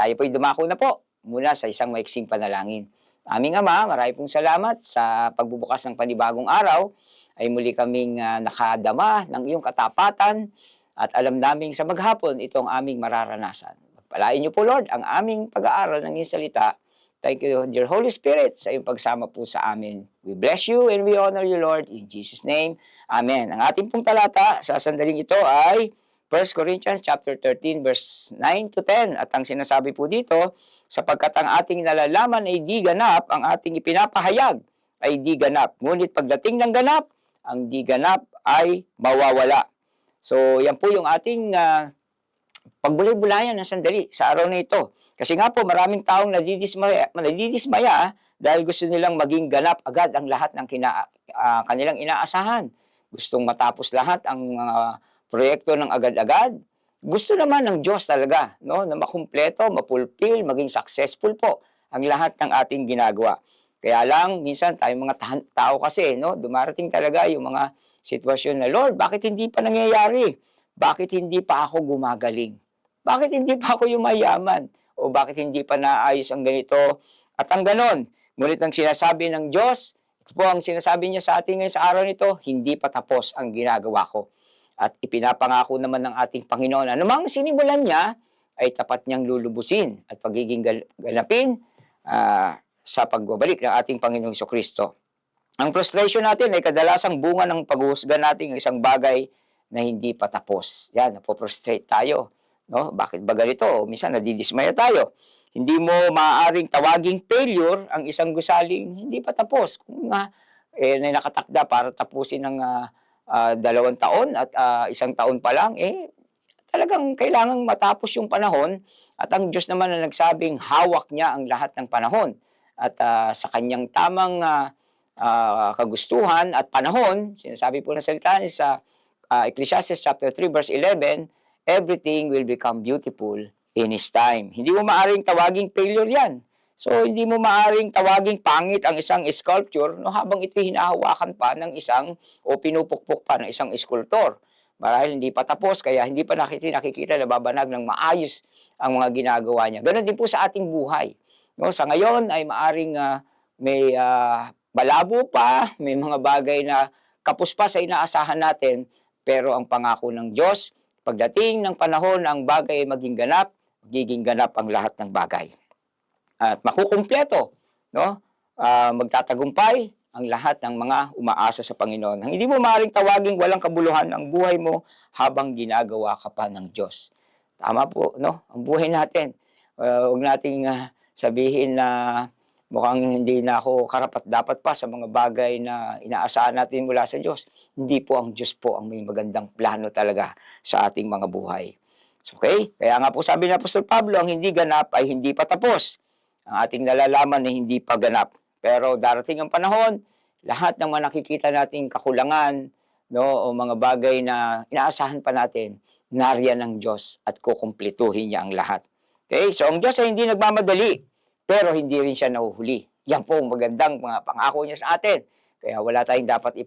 Tayo po'y dumako na po muna sa isang maiksing panalangin. Aming Ama, marami pong salamat sa pagbubukas ng panibagong araw ay muli kaming nakadama ng iyong katapatan at alam naming sa maghapon ito ang aming mararanasan. Pagpalain niyo po Lord ang aming pag-aaral ng iyong salita. Thank you, dear Holy Spirit, sa iyong pagsama po sa amin. We bless you and we honor you, Lord, in Jesus' name. Amen. Ang ating pong talata sa sandaling ito ay 1 Corinthians chapter 13 verse 9 to 10. At ang sinasabi po dito, sapagkat ang ating nalalaman ay di ganap, ang ating ipinapahayag ay di ganap. Ngunit pagdating ng ganap, ang di ganap ay mawawala. So yan po yung ating pagbulay-bulayan ng sandali sa araw na ito. Kasi nga po maraming taong nadidismaya dahil gusto nilang maging ganap agad ang lahat ng kanilang inaasahan. Gustong matapos lahat ang proyekto ng agad-agad. Gusto naman ng Diyos talaga, no, na makumpleto, mapulpil, maging successful po ang lahat ng ating ginagawa. Kaya lang, minsan tayong mga tao kasi, no, dumarating talaga yung mga sitwasyon na, Lord, bakit hindi pa nangyayari? Bakit hindi pa ako gumagaling? Bakit hindi pa ako yumayaman? O bakit hindi pa naayos ang ganito? At ang ganon, ngunit ang sinasabi ng Diyos, ito po ang sinasabi niya sa atin ngayon sa araw nito, hindi pa tapos ang ginagawa ko. At ipinapangako naman ng ating Panginoon na namang sinimulan niya ay tapat niyang lulubusin at pagiging ganapin sa pagbabalik ng ating Panginoong Jesucristo. Ang frustration natin ay kadalasang bunga ng paghuhusga natin ng isang bagay na hindi pa tapos. Yan, napo-frustrate tayo. No? Bakit ba ganito? Minsan nadidismaya tayo. Hindi mo maaaring tawaging failure ang isang gusaling hindi pa tapos. Kung nga, nakatakda para tapusin ng 2 taon at 1 taon pa lang, talagang kailangang matapos yung panahon at ang Diyos naman na nagsabing hawak niya ang lahat ng panahon. At sa kanyang tamang kagustuhan at panahon, sinasabi po ng salita sa Ecclesiastes chapter 3 verse 11, everything will become beautiful in His time. Hindi mo maaring tawaging failure yan. So, hindi mo maaring tawaging pangit ang isang sculpture no, habang ito hinahawakan pa ng isang o pinupukpok pa ng isang sculptor. Marahil hindi pa tapos, kaya hindi pa nakikita na babanag ng maayos ang mga ginagawa niya. Ganon din po sa ating buhay. No, sa ngayon ay maaring may malabo pa, may mga bagay na kapos pa sa inaasahan natin, pero ang pangako ng Diyos, pagdating ng panahon ang bagay ay maging ganap, magiging ganap ang lahat ng bagay. At makukumpleto, no? Magtatagumpay ang lahat ng mga umaasa sa Panginoon. Hindi mo maaaring tawaging walang kabuluhan ang buhay mo habang ginagawa ka pa ng Diyos. Tama po, no? Ang buhay natin. Huwag nating sabihin na mukhang hindi na ako karapat-dapat pa sa mga bagay na inaasahan natin mula sa Diyos. Hindi po, ang Diyos po ang may magandang plano talaga sa ating mga buhay. Okay? Kaya nga po sabi ni Apostol Pablo, ang hindi ganap ay hindi pa tapos. Ang ating nalalaman na hindi pa ganap. Pero darating ang panahon, lahat ng mga nakikita nating kakulangan, no, o mga bagay na inaasahan pa natin, nariyan ng Diyos at kukumpletuhin niya ang lahat. Okay? So ang Diyos ay hindi nagmamadali, pero hindi rin siya nahuhuli. Yan po ang magandang mga pangako niya sa atin. Kaya wala tayong dapat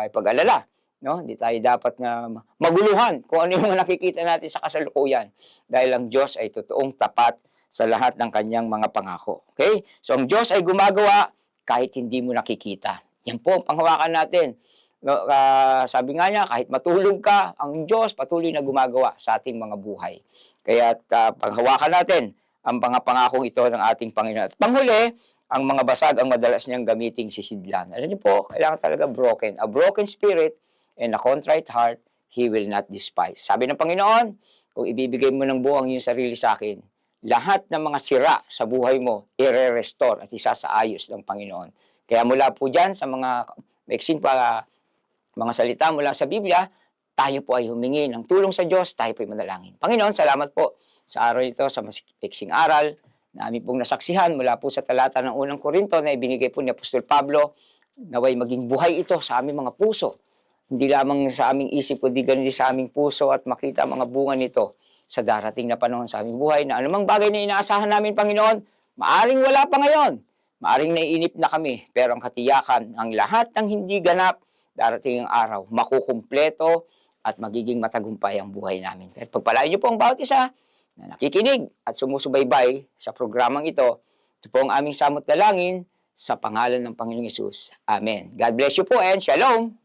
ipag-alala. No? Hindi tayo dapat na maguluhan kung ano yung nakikita natin sa kasalukuyan. Dahil ang Diyos ay totoong tapat sa lahat ng kanyang mga pangako. Okay? So ang Diyos ay gumagawa kahit hindi mo nakikita. Yan po ang panghawakan natin. No, sabi nga niya, kahit matulog ka, ang Diyos patuloy na gumagawa sa ating mga buhay. Kaya panghawakan natin ang mga pangakong ito ng ating Panginoon. At panghuli, ang mga basag ang madalas niyang gamiting sisidlan. Alam niyo po, kailangan talaga broken. A broken spirit and a contrite heart, He will not despise. Sabi ng Panginoon, kung ibibigay mo ng buong iyong sarili sa akin, lahat ng mga sira sa buhay mo, i-restore at isasaayos ng Panginoon. Kaya mula po dyan sa mga maiksing mga salita mula sa Biblia, tayo po ay humingi ng tulong sa Diyos, tayo po ay manalangin. Panginoon, salamat po sa araw ito, sa maiksing aral, na aming pong nasaksihan mula po sa talata ng unang Korinto na ibinigay po ni Apostol Pablo, naway maging buhay ito sa aming mga puso. Hindi lamang sa aming isip, kundi ganun sa aming puso at makita mga bunga nito sa darating na panahon sa aming buhay na anumang bagay na inaasahan namin, Panginoon, maaring wala pa ngayon, maaring naiinip na kami, pero ang katiyakan, ang lahat ng hindi ganap, darating ang araw, makukumpleto at magiging matagumpay ang buhay namin. At pagpalain niyo po ang bawat isa na nakikinig at sumusubaybay sa programang ito. Ito po ang aming samot dalangin sa pangalan ng Panginoong Hesus. Amen. God bless you po and shalom!